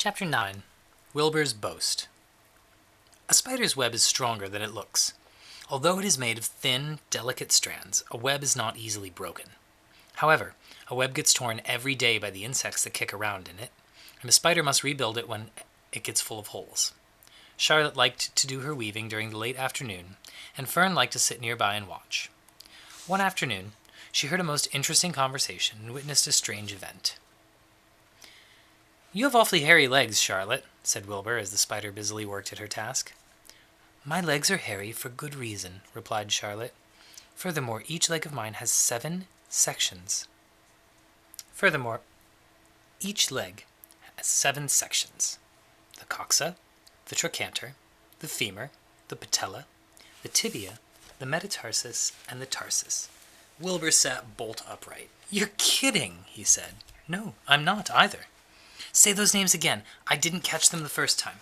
Chapter 9. Wilbur's Boast. A spider's web is stronger than it looks. Although it is made of thin, delicate strands, a web is not easily broken. However, a web gets torn every day by the insects that kick around in it, and a spider must rebuild it when it gets full of holes. Charlotte liked to do her weaving during the late afternoon, and Fern liked to sit nearby and watch. One afternoon, she heard a most interesting conversation and witnessed a strange event. "You have awfully hairy legs, Charlotte," said Wilbur as the spider busily worked at her task. "My legs are hairy for good reason," replied Charlotte. "Furthermore, each leg of mine has 7 sections." Furthermore, each leg has 7 sections. The coxa, the trochanter, the femur, the patella, the tibia, the metatarsus, and the tarsus. Wilbur sat bolt upright. "You're kidding," he said. "No, I'm not either." "Say those names again. I didn't catch them the first time."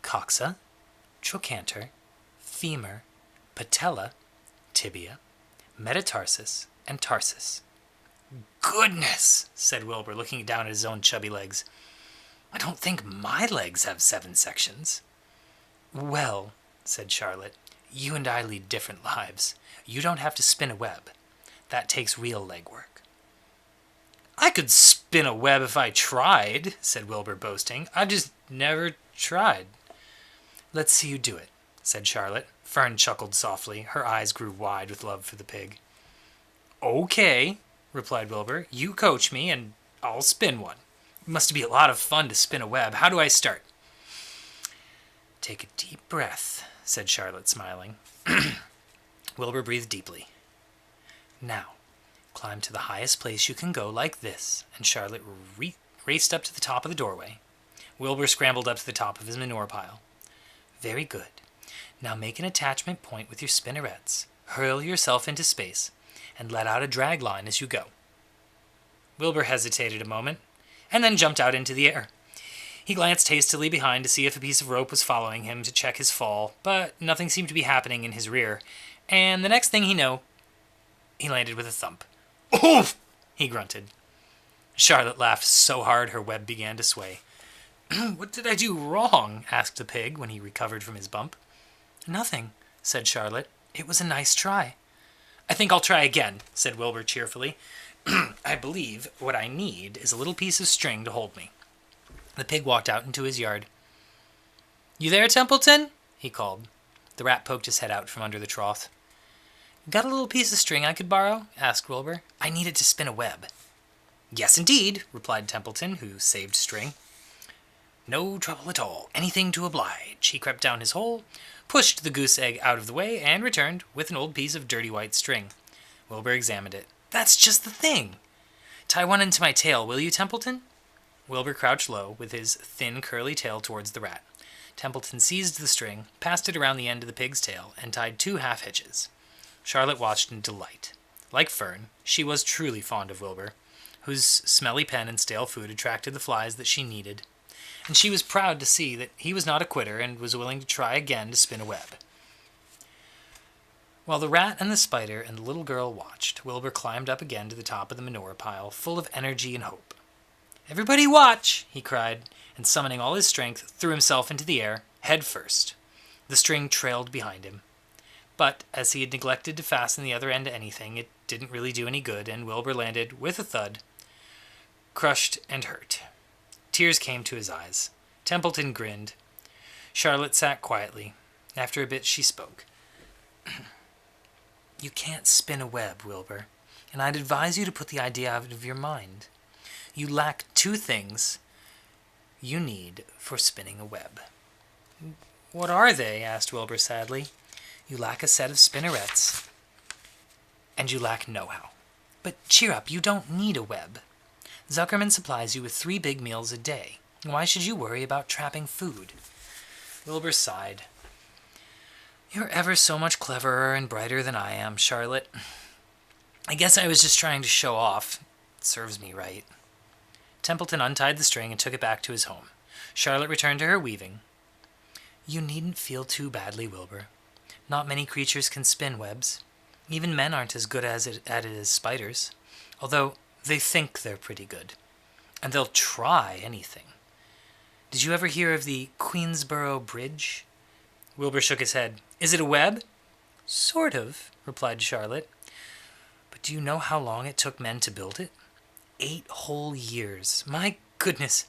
Coxa, trochanter, femur, patella, tibia, metatarsus, and tarsus. "Goodness," said Wilbur, looking down at his own chubby legs. "I don't think my legs have 7 sections." "Well," said Charlotte, "you and I lead different lives. You don't have to spin a web. That takes real leg work." "I could spin a web if I tried," said Wilbur, boasting. "I've just never tried." "Let's see you do it," said Charlotte. Fern chuckled softly. Her eyes grew wide with love for the pig. "Okay," replied Wilbur. "You coach me, and I'll spin one. It must be a lot of fun to spin a web. How do I start?" "Take a deep breath," said Charlotte, smiling. Wilbur breathed deeply. "Now, climb to the highest place you can go, like this," and Charlotte raced up to the top of the doorway. Wilbur scrambled up to the top of his manure pile. "Very good. Now make an attachment point with your spinnerets. Hurl yourself into space, and let out a drag line as you go." Wilbur hesitated a moment, and then jumped out into the air. He glanced hastily behind to see if a piece of rope was following him to check his fall, but nothing seemed to be happening in his rear, and the next thing he knew, he landed with a thump. "Oof!" he grunted. Charlotte laughed so hard her web began to sway. "What did I do wrong?" asked the pig when he recovered from his bump. "Nothing," said Charlotte. "It was a nice try." "I think I'll try again," said Wilbur cheerfully. "I believe what I need is a little piece of string to hold me." The pig walked out into his yard. "You there, Templeton?" he called. The rat poked his head out from under the trough. "Got a little piece of string I could borrow?" asked Wilbur. "I need it to spin a web." "Yes, indeed," replied Templeton, who saved string. "No trouble at all. Anything to oblige." He crept down his hole, pushed the goose egg out of the way, and returned with an old piece of dirty white string. Wilbur examined it. "That's just the thing. Tie one into my tail, will you, Templeton?" Wilbur crouched low, with his thin, curly tail towards the rat. Templeton seized the string, passed it around the end of the pig's tail, and tied 2 half-hitches. Charlotte watched in delight. Like Fern, she was truly fond of Wilbur, whose smelly pen and stale food attracted the flies that she needed, and she was proud to see that he was not a quitter and was willing to try again to spin a web. While the rat and the spider and the little girl watched, Wilbur climbed up again to the top of the manure pile, full of energy and hope. "Everybody watch!" he cried, and summoning all his strength, threw himself into the air, head first. The string trailed behind him. But, as he had neglected to fasten the other end to anything, it didn't really do any good, and Wilbur landed, with a thud, crushed and hurt. Tears came to his eyes. Templeton grinned. Charlotte sat quietly. After a bit, she spoke. "You can't spin a web, Wilbur, and I'd advise you to put the idea out of your mind. You lack 2 things you need for spinning a web." "What are they?" asked Wilbur sadly. "You lack a set of spinnerets, and you lack know-how. But cheer up, you don't need a web. Zuckerman supplies you with 3 big meals a day. Why should you worry about trapping food?" Wilbur sighed. "You're ever so much cleverer and brighter than I am, Charlotte. I guess I was just trying to show off. It serves me right." Templeton untied the string and took it back to his home. Charlotte returned to her weaving. "You needn't feel too badly, Wilbur. Not many creatures can spin webs. Even men aren't as good at it as spiders, although they think they're pretty good. And they'll try anything. Did you ever hear of the Queensborough Bridge? Wilbur shook his head. Is it a web? Sort of, replied Charlotte. But do you know how long it took men to build it? 8 whole years. My goodness!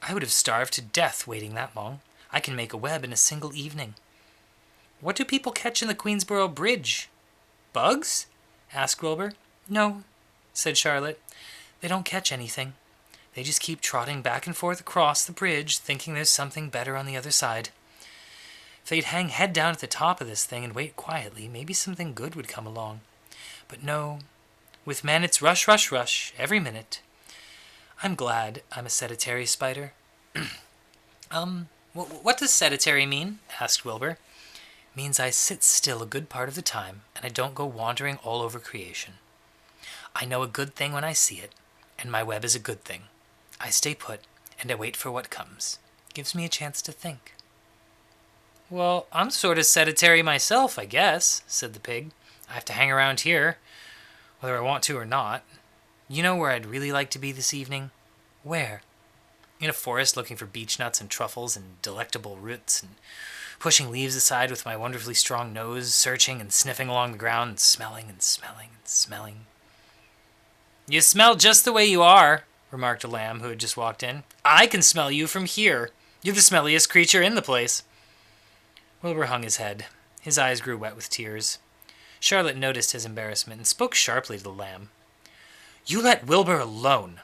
I would have starved to death waiting that long. I can make a web in a single evening. What do people catch in the Queensborough Bridge? Bugs? Asked Wilbur. No, said Charlotte. They don't catch anything. They just keep trotting back and forth across the bridge, thinking there's something better on the other side. If they'd hang head down at the top of this thing and wait quietly, maybe something good would come along. But no, with men it's rush, rush, rush, every minute. I'm glad I'm a sedentary spider. What does sedentary mean? Asked Wilbur. Means I sit still a good part of the time, and I don't go wandering all over creation. I know a good thing when I see it, and my web is a good thing. I stay put, and I wait for what comes. Gives me a chance to think. Well, I'm sort of sedentary myself, I guess, said the pig. I have to hang around here, whether I want to or not. You know where I'd really like to be this evening? Where? In a forest looking for beech nuts and truffles and delectable roots, and pushing leaves aside with my wonderfully strong nose, searching and sniffing along the ground, and smelling and smelling and smelling. You smell just the way you are, remarked a lamb who had just walked in. I can smell you from here. You're the smelliest creature in the place. Wilbur hung his head. His eyes grew wet with tears. Charlotte noticed his embarrassment and spoke sharply to the lamb. You let Wilbur alone.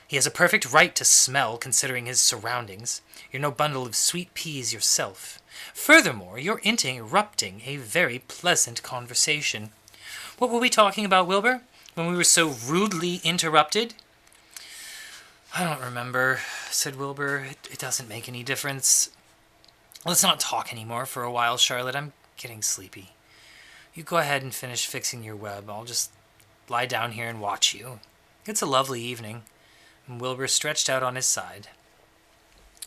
He has a perfect right to smell, considering his surroundings. You're no bundle of sweet peas yourself. Furthermore, you're interrupting a very pleasant conversation. What were we talking about, Wilbur, when we were so rudely interrupted? I don't remember, said Wilbur. It doesn't make any difference. Let's not talk anymore for a while, Charlotte. I'm getting sleepy. You go ahead and finish fixing your web. I'll just lie down here and watch you. It's a lovely evening. And Wilbur stretched out on his side.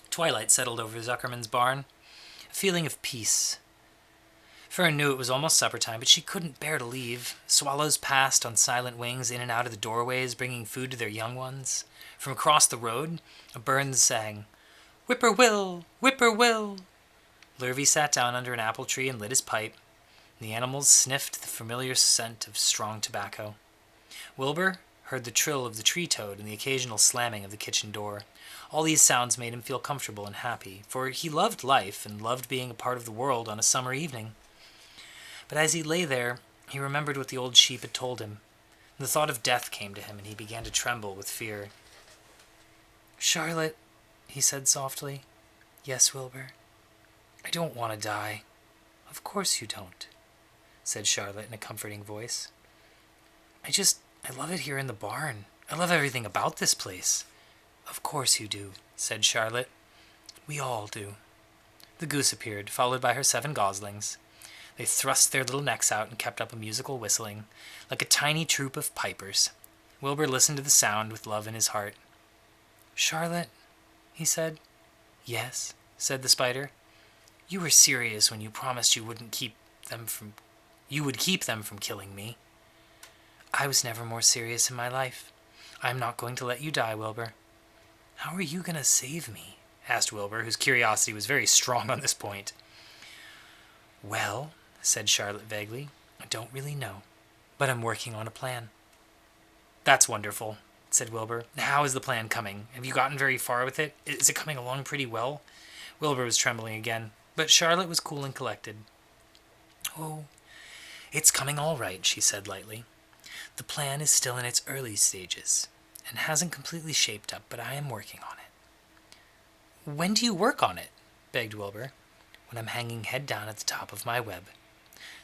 Twilight settled over Zuckerman's barn, a feeling of peace. Fern knew it was almost supper time, but she couldn't bear to leave. Swallows passed on silent wings in and out of the doorways, bringing food to their young ones. From across the road, a bird sang, Whip-poor-will, whip-poor-will. Lurvy sat down under an apple tree and lit his pipe. The animals sniffed the familiar scent of strong tobacco. Wilbur heard the trill of the tree toad and the occasional slamming of the kitchen door. All these sounds made him feel comfortable and happy, for he loved life and loved being a part of the world on a summer evening. But as he lay there, he remembered what the old sheep had told him. The thought of death came to him, and he began to tremble with fear. Charlotte, he said softly. Yes, Wilbur. I don't want to die. Of course you don't, said Charlotte in a comforting voice. I love it here in the barn. I love everything about this place. Of course you do, said Charlotte. We all do. The goose appeared, followed by her 7 goslings. They thrust their little necks out and kept up a musical whistling, like a tiny troop of pipers. Wilbur listened to the sound with love in his heart. Charlotte, he said. Yes, said the spider. You were serious when you promised you would keep them from killing me. I was never more serious in my life. I am not going to let you die, Wilbur. How are you going to save me? Asked Wilbur, whose curiosity was very strong on this point. Well, said Charlotte vaguely, I don't really know, but I'm working on a plan. That's wonderful, said Wilbur. How is the plan coming? Have you gotten very far with it? Is it coming along pretty well? Wilbur was trembling again, but Charlotte was cool and collected. Oh, it's coming all right, she said lightly. The plan is still in its early stages and hasn't completely shaped up, but I am working on it. When do you work on it? Begged Wilbur. When I'm hanging head down at the top of my web.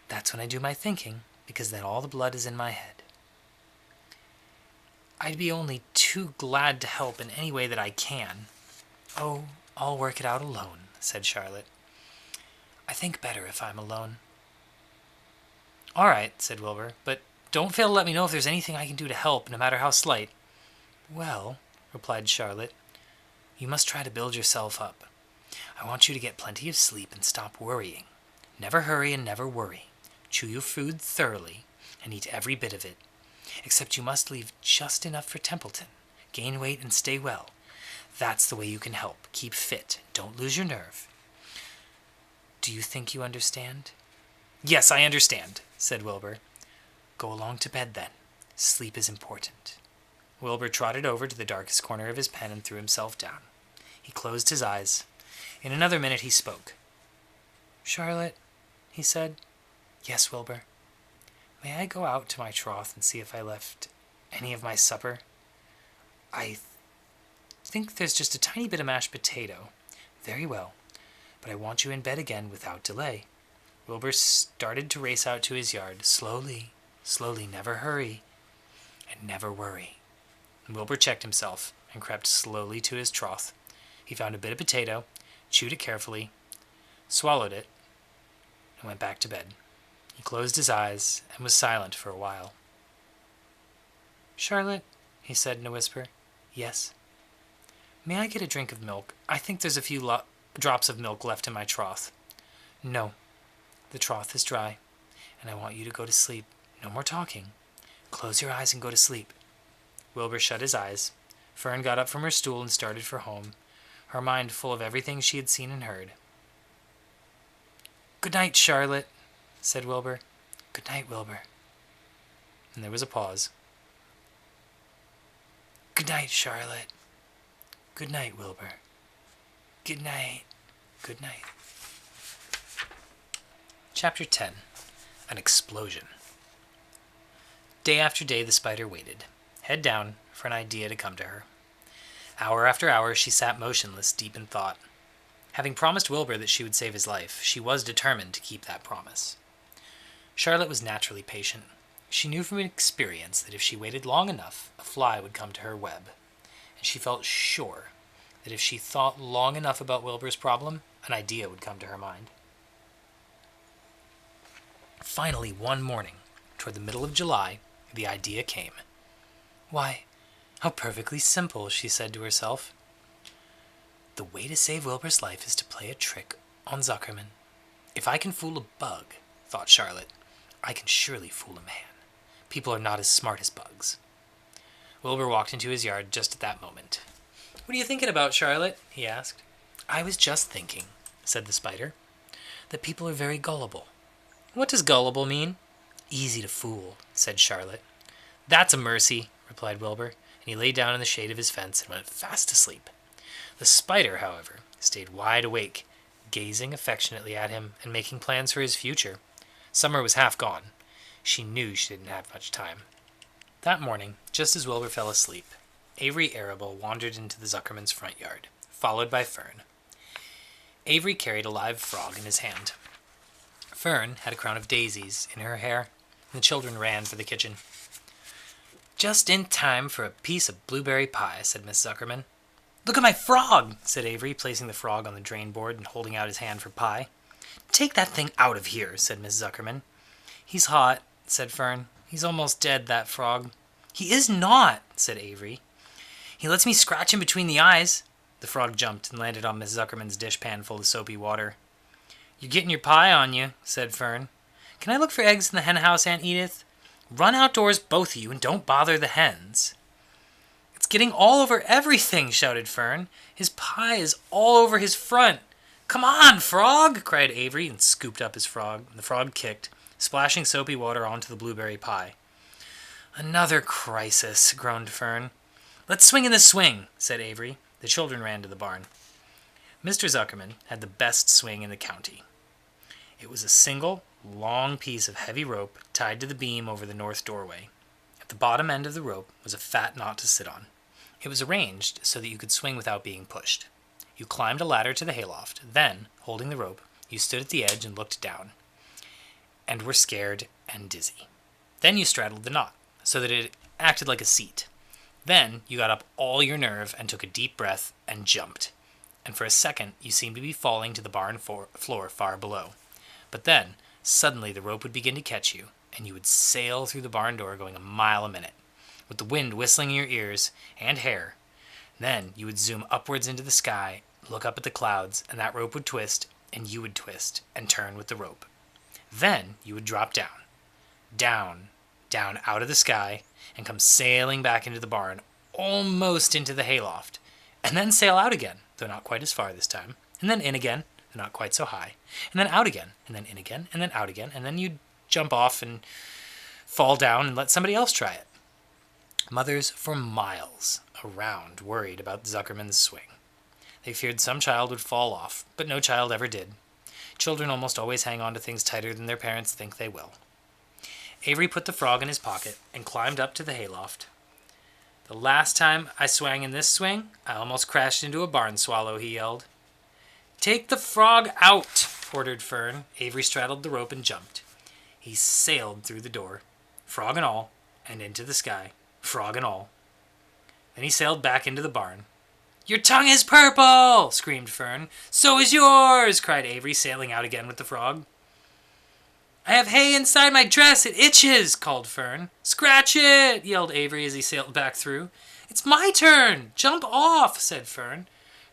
That's when I do my thinking, because then all the blood is in my head. I'd be only too glad to help in any way that I can. Oh, I'll work it out alone, said Charlotte. I think better if I'm alone. All right, said Wilbur, but don't fail to let me know if there's anything I can do to help, no matter how slight. Well, replied Charlotte, you must try to build yourself up. I want you to get plenty of sleep and stop worrying. Never hurry and never worry. Chew your food thoroughly and eat every bit of it. Except you must leave just enough for Templeton. Gain weight and stay well. That's the way you can help. Keep fit. Don't lose your nerve. Do you think you understand? Yes, I understand, said Wilbur. Go along to bed then. Sleep is important. Wilbur trotted over to the darkest corner of his pen and threw himself down. He closed his eyes. In another minute he spoke. Charlotte, he said. Yes, Wilbur. May I go out to my trough and see if I left any of my supper? I think there's just a tiny bit of mashed potato. Very well, but I want you in bed again without delay. Wilbur started to race out to his yard. Slowly, slowly, never hurry, and never worry. Wilbur checked himself and crept slowly to his trough. He found a bit of potato, chewed it carefully, swallowed it, and went back to bed. He closed his eyes and was silent for a while. Charlotte, he said in a whisper. Yes. May I get a drink of milk? I think there's a few drops of milk left in my trough. No, the trough is dry, and I want you to go to sleep. No more talking. Close your eyes and go to sleep. Wilbur shut his eyes. Fern got up from her stool and started for home, her mind full of everything she had seen and heard. Good night, Charlotte, said Wilbur. Good night, Wilbur. And there was a pause. Good night, Charlotte. Good night, Wilbur. Good night. Good night. Chapter 10. An Explosion. Day after day the spider waited, head down, for an idea to come to her. Hour after hour she sat motionless, deep in thought. Having promised Wilbur that she would save his life, she was determined to keep that promise. Charlotte was naturally patient. She knew from experience that if she waited long enough, a fly would come to her web, and she felt sure that if she thought long enough about Wilbur's problem, an idea would come to her mind. Finally, one morning, toward the middle of July, the idea came. Why, how perfectly simple, she said to herself. The way to save Wilbur's life is to play a trick on Zuckerman. If I can fool a bug, thought Charlotte, I can surely fool a man. People are not as smart as bugs. Wilbur walked into his yard just at that moment. What are you thinking about, Charlotte? He asked. I was just thinking, said the spider, that people are very gullible. What does gullible mean? Easy to fool, said Charlotte. That's a mercy, replied Wilbur, and he lay down in the shade of his fence and went fast asleep. The spider, however, stayed wide awake, gazing affectionately at him and making plans for his future. Summer was half gone. She knew she didn't have much time. That morning, just as Wilbur fell asleep, Avery Arable wandered into the Zuckerman's front yard, followed by Fern. Avery carried a live frog in his hand. Fern had a crown of daisies in her hair, and the children ran for the kitchen. Just in time for a piece of blueberry pie, said Miss Zuckerman. Look at my frog, said Avery, placing the frog on the drain board and holding out his hand for pie. Take that thing out of here, said Miss Zuckerman. He's hot, said Fern. He's almost dead, that frog. He is not, said Avery. He lets me scratch him between the eyes. The frog jumped and landed on Miss Zuckerman's dishpan full of soapy water. You're getting your pie on you, said Fern. Can I look for eggs in the hen house, Aunt Edith? Run outdoors, both of you, and don't bother the hens. It's getting all over everything, shouted Fern. His pie is all over his front. Come on, frog, cried Avery, and scooped up his frog. The frog kicked, splashing soapy water onto the blueberry pie. Another crisis, groaned Fern. Let's swing in the swing, said Avery. The children ran to the barn. Mr. Zuckerman had the best swing in the county. It was a single, long piece of heavy rope tied to the beam over the north doorway. At the bottom end of the rope was a fat knot to sit on. It was arranged so that you could swing without being pushed. You climbed a ladder to the hayloft. Then, holding the rope, you stood at the edge and looked down, and were scared and dizzy. Then you straddled the knot, so that it acted like a seat. Then you got up all your nerve and took a deep breath and jumped. And for a second you seemed to be falling to the barn floor far below. But then, suddenly the rope would begin to catch you, and you would sail through the barn door going a mile a minute, with the wind whistling in your ears and hair. Then you would zoom upwards into the sky, look up at the clouds, and that rope would twist, and you would twist and turn with the rope. Then you would drop down, down, down out of the sky, and come sailing back into the barn, almost into the hayloft, and then sail out again, though not quite as far this time, and then in again, though not quite so high, and then out again, and then in again, and then out again, and then you'd jump off and fall down and let somebody else try it. Mothers for miles around worried about Zuckerman's swing. They feared some child would fall off, but no child ever did. Children almost always hang on to things tighter than their parents think they will. Avery put the frog in his pocket and climbed up to the hayloft. "The last time I swang in this swing, I almost crashed into a barn swallow," he yelled. "Take the frog out," ordered Fern. Avery straddled the rope and jumped. He sailed through the door, frog and all, and into the sky, frog and all. Then he sailed back into the barn. "Your tongue is purple!" screamed Fern. "So is yours!" cried Avery, sailing out again with the frog. "I have hay inside my dress. It itches!" called Fern. "Scratch it!" yelled Avery as he sailed back through. "It's my turn! Jump off!" said Fern.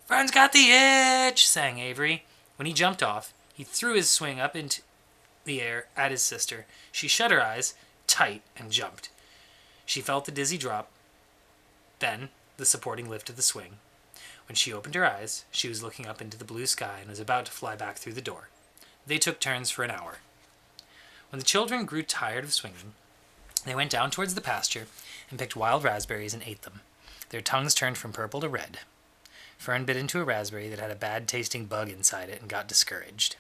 "Fern's got the itch!" sang Avery. When he jumped off, he threw his swing up into the air at his sister. She shut her eyes tight and jumped. She felt the dizzy drop, then the supporting lift of the swing. When she opened her eyes, she was looking up into the blue sky and was about to fly back through the door. They took turns for an hour. When the children grew tired of swinging, they went down towards the pasture and picked wild raspberries and ate them. Their tongues turned from purple to red. Fern bit into a raspberry that had a bad-tasting bug inside it and got discouraged.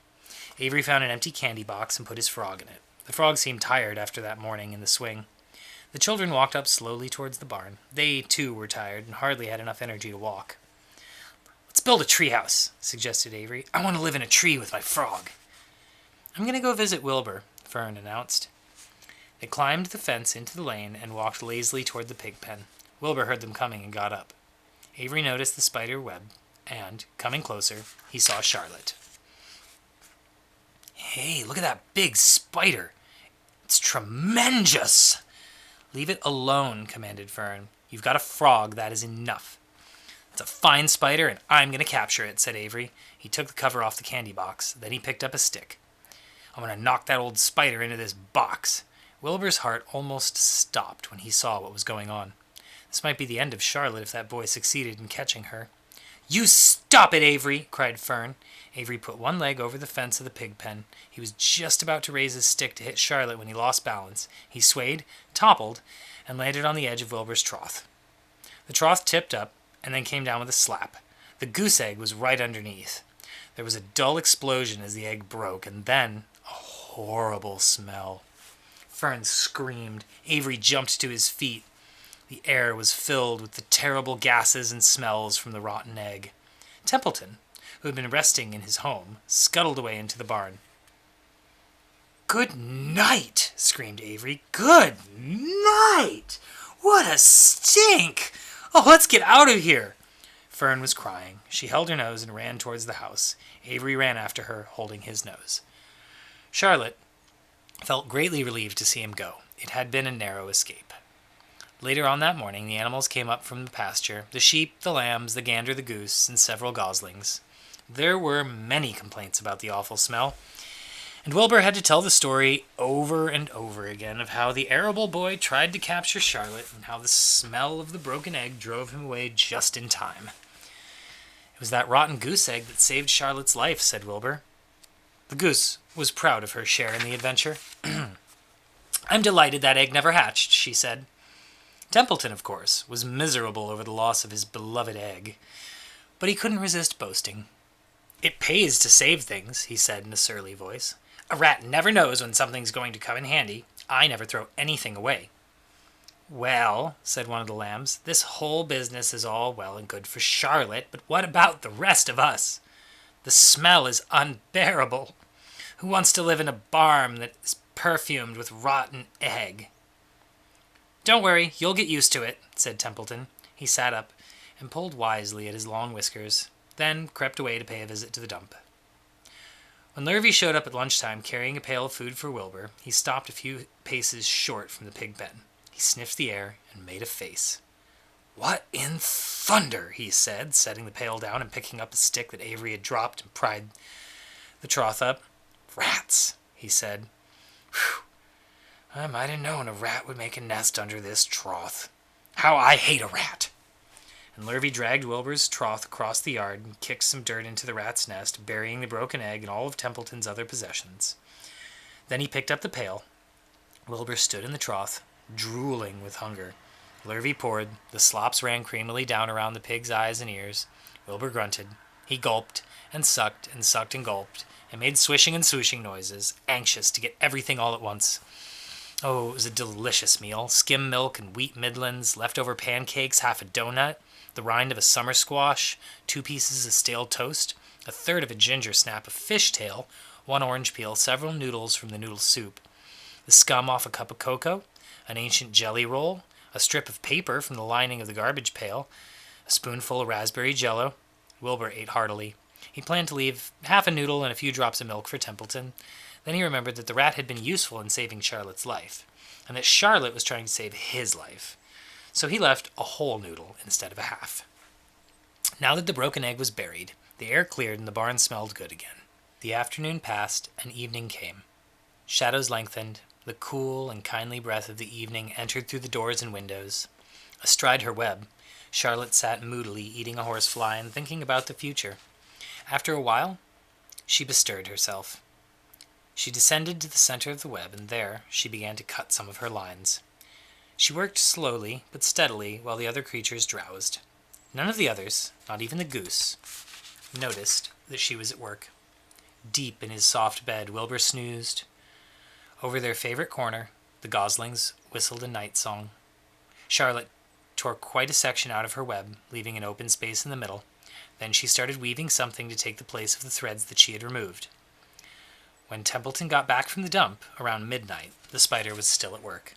Avery found an empty candy box and put his frog in it. The frog seemed tired after that morning in the swing. The children walked up slowly towards the barn. They, too, were tired and hardly had enough energy to walk. "Let's build a treehouse," suggested Avery. "I want to live in a tree with my frog." "I'm going to go visit Wilbur," Fern announced. They climbed the fence into the lane and walked lazily toward the pig pen. Wilbur heard them coming and got up. Avery noticed the spider web, and, coming closer, he saw Charlotte. "Hey, look at that big spider. It's tremendous!" "Leave it alone," commanded Fern. "You've got a frog, that is enough." "It's a fine spider, and I'm going to capture it," said Avery. He took the cover off the candy box. Then he picked up a stick. "I'm going to knock that old spider into this box." Wilbur's heart almost stopped when he saw what was going on. This might be the end of Charlotte if that boy succeeded in catching her. "You stop it, Avery!" cried Fern. Avery put one leg over the fence of the pig pen. He was just about to raise his stick to hit Charlotte when he lost balance. He swayed, toppled, and landed on the edge of Wilbur's trough. The trough tipped up and then came down with a slap. The goose egg was right underneath. There was a dull explosion as the egg broke, and then a horrible smell. Fern screamed. Avery jumped to his feet. The air was filled with the terrible gases and smells from the rotten egg. Templeton, who had been resting in his home, scuttled away into the barn. "Good night!" screamed Avery. "Good night! What a stink! Oh, let's get out of here!" Fern was crying. She held her nose and ran towards the house. Avery ran after her, holding his nose. Charlotte felt greatly relieved to see him go. It had been a narrow escape. Later on that morning, the animals came up from the pasture, the sheep, the lambs, the gander, the goose, and several goslings. There were many complaints about the awful smell, and Wilbur had to tell the story over and over again of how the arable boy tried to capture Charlotte and how the smell of the broken egg drove him away just in time. "It was that rotten goose egg that saved Charlotte's life," said Wilbur. The goose was proud of her share in the adventure. "I'm delighted that egg never hatched," she said. Templeton, of course, was miserable over the loss of his beloved egg, but he couldn't resist boasting. "It pays to save things," he said in a surly voice. "A rat never knows when something's going to come in handy. I never throw anything away." "Well," said one of the lambs, "this whole business is all well and good for Charlotte, but what about the rest of us? The smell is unbearable. Who wants to live in a barn that is perfumed with rotten egg?" "Don't worry, you'll get used to it," said Templeton. He sat up and pulled wisely at his long whiskers, then crept away to pay a visit to the dump. When Lurvy showed up at lunchtime carrying a pail of food for Wilbur, he stopped a few paces short from the pig pen. He sniffed the air and made a face. "What in thunder?" he said, setting the pail down and picking up a stick that Avery had dropped and pried the trough up. "Rats," he said. "Whew. I might have known a rat would make a nest under this trough. How I hate a rat!" and Lurvy dragged Wilbur's trough across the yard and kicked some dirt into the rat's nest, burying the broken egg and all of Templeton's other possessions. Then he picked up the pail. Wilbur stood in the trough, drooling with hunger. Lurvy poured. The slops ran creamily down around the pig's eyes and ears. Wilbur grunted. He gulped and sucked and sucked and gulped and made swishing and swooshing noises, anxious to get everything all at once. Oh, it was a delicious meal. Skim milk and wheat midlands, leftover pancakes, half a donut, the rind of a summer squash, 2 pieces of stale toast, a third of a ginger snap of fishtail, 1 orange peel, several noodles from the noodle soup, the scum off a cup of cocoa, an ancient jelly roll, a strip of paper from the lining of the garbage pail, a spoonful of raspberry jello. Wilbur ate heartily. He planned to leave half a noodle and a few drops of milk for Templeton. Then he remembered that the rat had been useful in saving Charlotte's life, and that Charlotte was trying to save his life. So he left a whole noodle instead of a half. Now that the broken egg was buried, the air cleared and the barn smelled good again. The afternoon passed and evening came. Shadows lengthened. The cool and kindly breath of the evening entered through the doors and windows. Astride her web, Charlotte sat moodily eating a horsefly and thinking about the future. After a while, she bestirred herself. She descended to the center of the web, and there she began to cut some of her lines. She worked slowly but steadily while the other creatures drowsed. None of the others, not even the goose, noticed that she was at work. Deep in his soft bed, Wilbur snoozed. Over their favorite corner, the goslings whistled a night song. Charlotte tore quite a section out of her web, leaving an open space in the middle. Then she started weaving something to take the place of the threads that she had removed. When Templeton got back from the dump, around midnight, the spider was still at work.